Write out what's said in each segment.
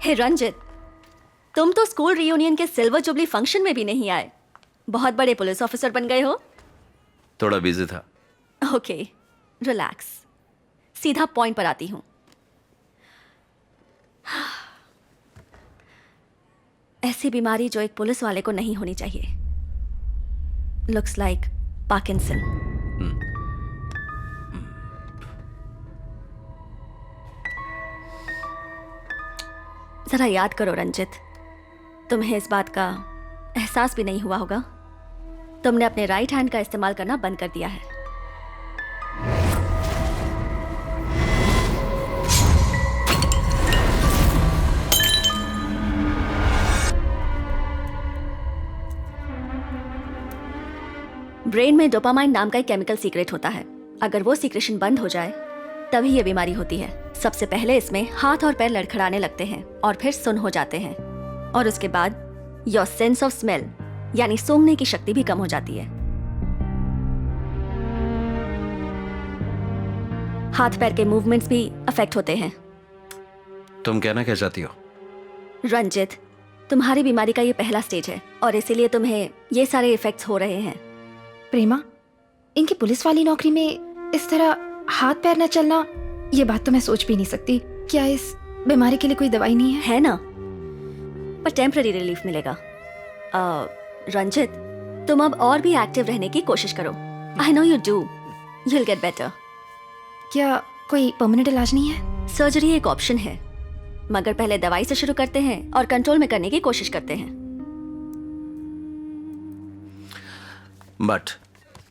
हे रंजित, तुम तो school reunion के सिल्वर जुबली फंक्शन में भी नहीं आए। बहुत बड़े पुलिस ऑफिसर बन गए हो। थोड़ा बिजी था। Okay, relax. सीधा पॉइंट पर आती हूँ। ऐसी बीमारी जो एक पुलिस वाले को नहीं होनी चाहिए। Looks like Parkinson. जरा याद करो रंजित, तुम्हें इस बात का एहसास भी नहीं हुआ होगा। तुमने अपने राइट हैंड का इस्तेमाल करना बंद कर दिया है। ब्रेन में डोपामाइन नाम का एक केमिकल सीक्रेट होता है। अगर वो सीक्रेशन बंद हो जाए तभी ये बीमारी होती है। सबसे पहले इसमें हाथ और पैर लड़खड़ाने लगते हैं और फिर सुन्न हो जाते हैं, और उसके बाद योर सेंस ऑफ स्मेल यानी सूंघने की शक्ति भी कम हो जाती है। हाथ पैर के मूवमेंट्स भी अफेक्ट होते हैं। तुम कहना क्या चाहती हो? रंजित, तुम्हारी बीमारी का ये पहला स्टेज है और इसीलिए तुम्हें ये सारे इफेक्ट्स हो रहे हैं। प्रेमा, इनकी पुलिस वाली नौकरी में इस तरह हाथ पैर न चलना, ये बात तो मैं सोच भी नहीं सकती। क्या इस बीमारी के लिए कोई दवाई नहीं है? है ना, पर टेम्पररी रिलीफ मिलेगा। रंजित, तुम अब और भी एक्टिव रहने की कोशिश करो। I know you do, you will get better. क्या कोई परमानेंट इलाज नहीं है? सर्जरी एक ऑप्शन है, मगर पहले दवाई से शुरू करते हैं और कंट्रोल में करने की कोशिश करते हैं। बट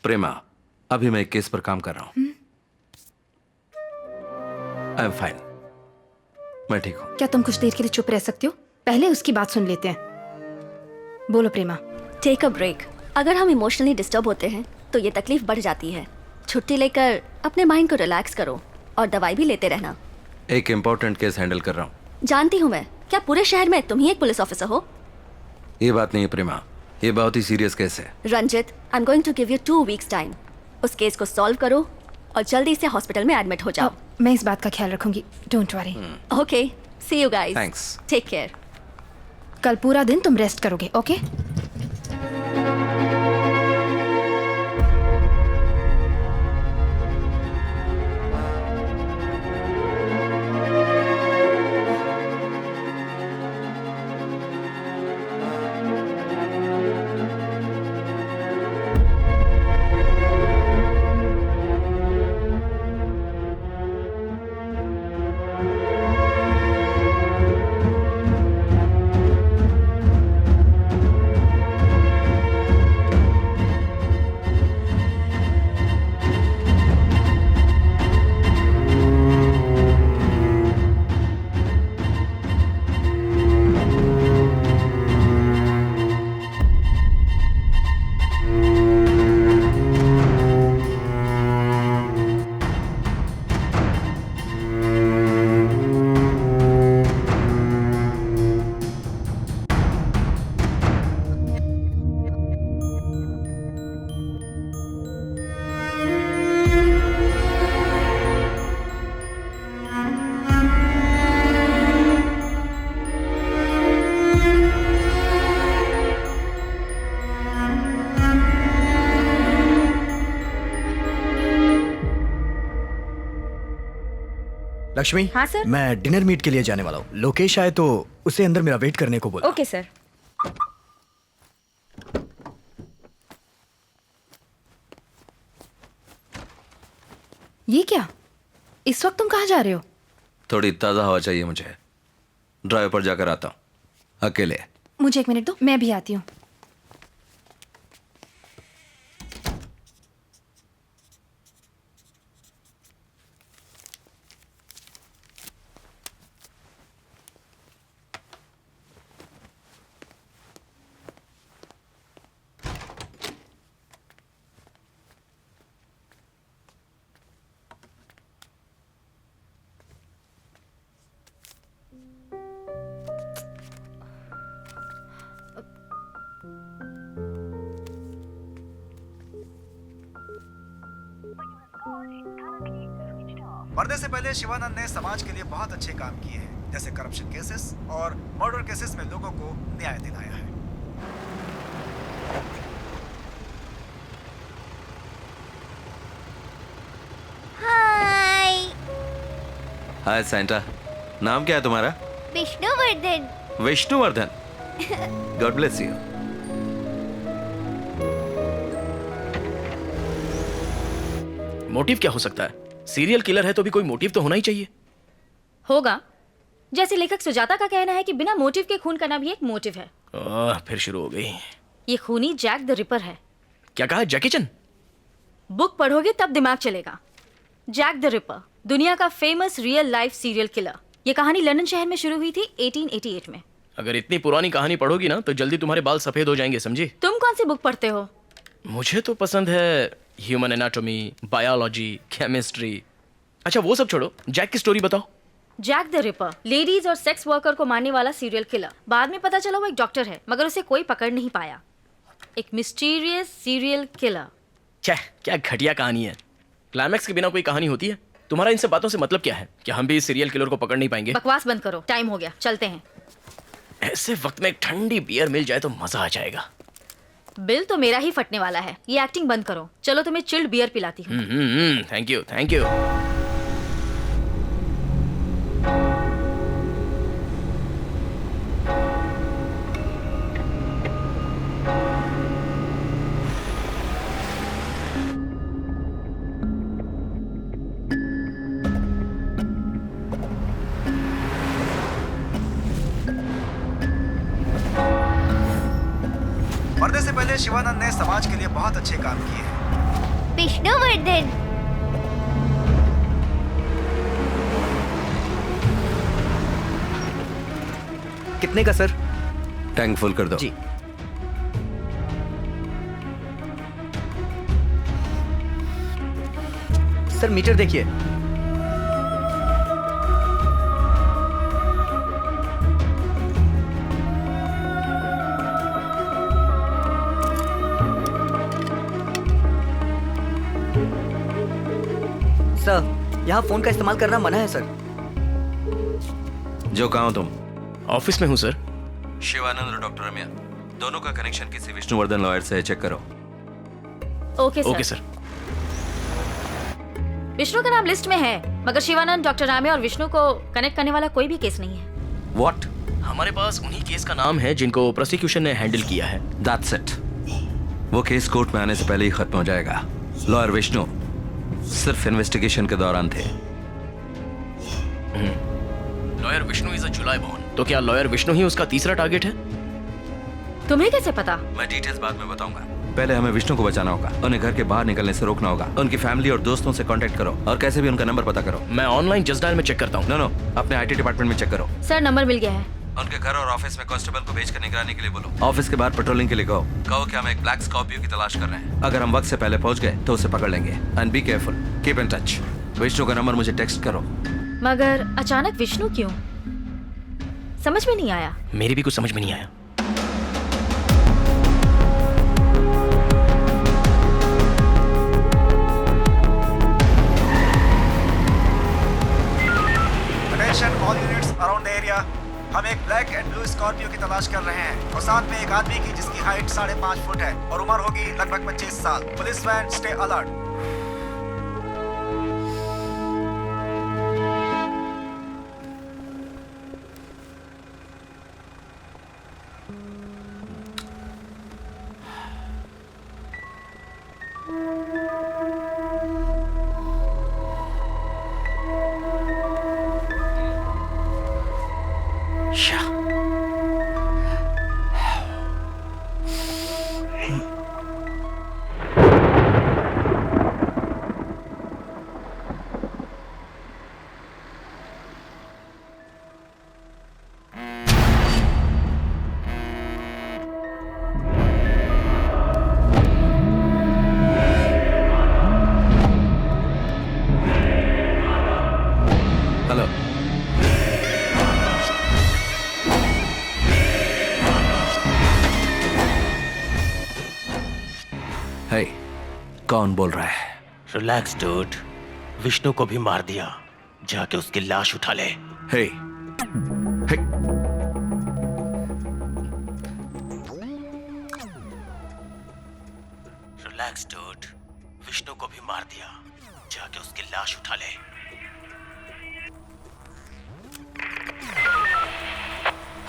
प्रेमा, अभी मैं एक केस पर काम कर रहा हूं। आई एम फाइन, मैं ठीक हूं। क्या तुम कुछ देर के लिए चुप रह सकते हो? पहले उसकी बात सुन लेते हैं। बोलो प्रेमा। Take a break. अगर हम इमोशनली डिस्टर्ब होते हैं तो ये तकलीफ बढ़ जाती है। छुट्टी लेकर अपने माइंड को रिलैक्स करो और दवाई भी लेते रहना। एक इम्पोर्टेंट केस हैंडल कर रहा हूं। जानती हूँ मैं, क्या पूरे शहर में तुम ही एक पुलिस ऑफिसर हो? ये बात नहीं है प्रेमा, ये बहुत ही सीरियस केस है। Ranjit, I am going to give you 2 weeks time. उस केस को सॉल्व करो और जल्दी से हॉस्पिटल में एडमिट हो जाओ। मैं इस बात का ख्याल रखूंगी, don't worry. Okay, see you guys. Thanks. Take care. कल पूरा दिन तुम रेस्ट करोगे, ओके? लक्ष्मी। हाँ सर। मैं डिनर मीट के लिए जाने वाला हूँ। लोकेश आए तो उसे अंदर मेरा वेट करने को बोला। Okay sir. ये क्या, इस वक्त तुम कहाँ जा रहे हो? थोड़ी ताज़ा हवा चाहिए मुझे। ड्राइव पर जाकर आता हूँ अकेले। मुझे 1 मिनट दो, मैं भी आती हूँ। पर्दे से पहले शिवानंद ने समाज के लिए बहुत अच्छे काम किए हैं। जैसे करप्शन केसेस और मर्डर केसेस में लोगों को न्याय दिलाया है। हाय। हाय सैंटा, नाम क्या है तुम्हारा? Vishnuvardhana. Vishnuvardhana. God bless you. Motive क्या हो सकता है? सीरियल किलर है तो भी कोई मोटिव तो होना ही चाहिए। होगा। जैसे लेखक सुजाता का कहना है कि बिना मोटिव के खून करना भी एक मोटिव है। फिर शुरू हो गई। ये खूनी जैक द रिपर है। क्या कहा? जैकी चैन? बुक पढ़ोगे तब दिमाग चलेगा। जैक द रिपर, दुनिया का famous real life serial killer. ये कहानी लंदन शहर में शुरू हुई थी 1888 में। अगर इतनी पुरानी कहानी पढ़ोगी ना तो जल्दी तुम्हारे बाल सफेद हो जाएंगे, समझी? तुम कौन सी बुक पढ़ते हो? मुझे तो पसंद है ह्यूमन एनाटॉमी, बायोलॉजी, केमिस्ट्री। अच्छा वो सब छोड़ो, जैक की स्टोरी बताओ। जैक द रिपर लेडीज और सेक्स वर्कर को मारने वाला सीरियल किलर। बाद में पता चला वो एक डॉक्टर है, मगर उसे कोई पकड़ नहीं पाया। एक मिस्टीरियस सीरियल किलर। क्या घटिया कहानी है। क्लाइमैक्स के बिना कोई कहानी होती है? तुम्हारा इन सब बातों से मतलब क्या है? क्या हम भी इस सीरियल किलर को पकड़ नहीं पाएंगे? बकवास बंद करो, टाइम हो गया, चलते हैं। ऐसे वक्त में एक ठंडी बियर मिल जाए तो मजा आ जाएगा। बिल तो मेरा ही फटने वाला है। ये एक्टिंग बंद करो, चलो तुम्हें चिल्ड बियर पिलाती हूँ। Thank you thank you. मरने से पहले शिवानंद ने समाज के लिए बहुत अच्छे काम किए हैं। विष्णुवर्धन। कितने का सर? टैंक फुल कर दो। जी। सर मीटर देखिए। सर यहाँ फोन का इस्तेमाल करना मना है सर। जो कहा हो तुम? ऑफिस में हूँ सर। शिवानंद और डॉक्टर रम्या दोनों का कनेक्शन किसी विष्णुवर्धन लॉयर से चेक करो। Okay sir. Okay sir. Vishnu का नाम लिस्ट में है, मगर शिवानंद, डॉक्टर रामे और विष्णु को कनेक्ट करने वाला कोई भी केस नहीं है। व्हाट? हमारे पास उन्हीं केस का नाम है जिनको प्रोसिक्यूशन ने हैंडल किया है। That's it. वो केस कोर्ट में आने से पहले ही खत्म हो जाएगा। लॉयर विष्णु सिर्फ इन्वेस्टिगेशन के दौरान थे। Lawyer Vishnu is a July born. तो क्या लॉयर विष्णु ही उसका तीसरा टारगेट है? तुम्हें कैसे पता? मैं डिटेल्स बाद में बताऊंगा। पहले हमें विष्णु को बचाना होगा। उन्हें घर के बाहर निकलने से रोकना होगा। उनकी फैमिली और दोस्तों से कांटेक्ट करो और कैसे भी उनका नंबर पता करो। मैं ऑनलाइन जस्ट डायल में चेक करता हूँ। नो, अपने आईटी डिपार्टमेंट में चेक करो। सर नंबर मिल गया है। उनके घर और ऑफिस में कांस्टेबल को भेजकर निगरानी के लिए बोलो। ऑफिस के बाहर पेट्रोलिंग के लिए कहो कि हम एक ब्लैक स्कॉर्पियो की तलाश कर रहे हैं। अगर हम वक्त से पहले पहुंच गए तो उसे पकड़ लेंगे। And be careful, keep in touch. Vishnu का नंबर मुझे टेक्स्ट करो। मगर अचानक विष्णु क्यों? समझ में नहीं आया। मेरी भी कुछ समझ में नहीं आया। Attention all units around the area. हम एक ब्लैक एंड ब्लू स्कॉर्पियो की तलाश कर रहे हैं और साथ में एक आदमी की जिसकी हाइट 5.5 फुट है और उम्र होगी लगभग 25 साल। Police van, stay alert. Hello. Hey, कौन बोल रहा है? Relax dude. विष्णु को भी मार दिया। जाके उसकी लाश उठा ले। हे, हे, रिलैक्स डूड, विष्णु को भी मार दिया, जाके उसकी लाश उठा ले।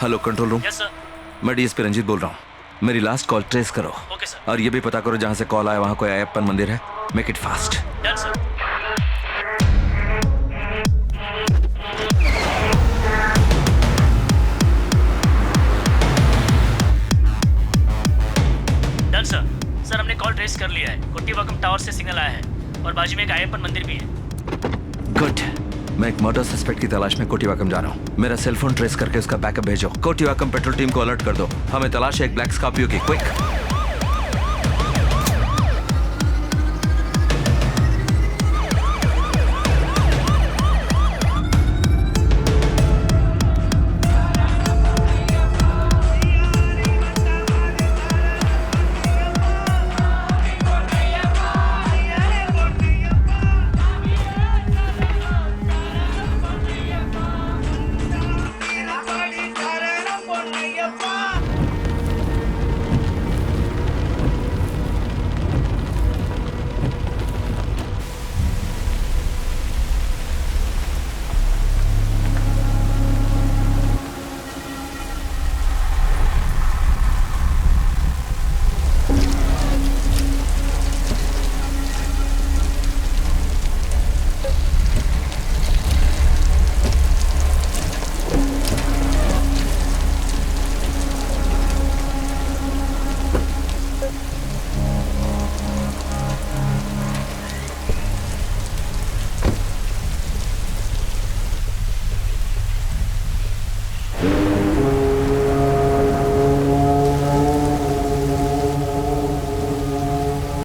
Hello control room. Yes sir. मैं डीएसपी रंजीत बोल रहा हूँ। मेरी लास्ट कॉल ट्रेस करो। Okay sir. और ये भी पता करो जहां से कॉल आया वहां कोई अयप्पन मंदिर है। Make it fast. Done sir. Done sir. Sir हमने कॉल ट्रेस कर लिया है। कोटीवाकम टावर से सिग्नल आया है और बाजू में एक अयप्पन मंदिर भी है। गुड। मैं एक मर्डर सस्पेक्ट की तलाश में कोटीवाकम जा रहा हूँ। मेरा सेल फोन ट्रेस करके उसका बैकअप भेजो। कोटीवाकम पेट्रोल टीम को अलर्ट कर दो। हमें तलाश है एक ब्लैक स्कॉर्पियो की। क्विक।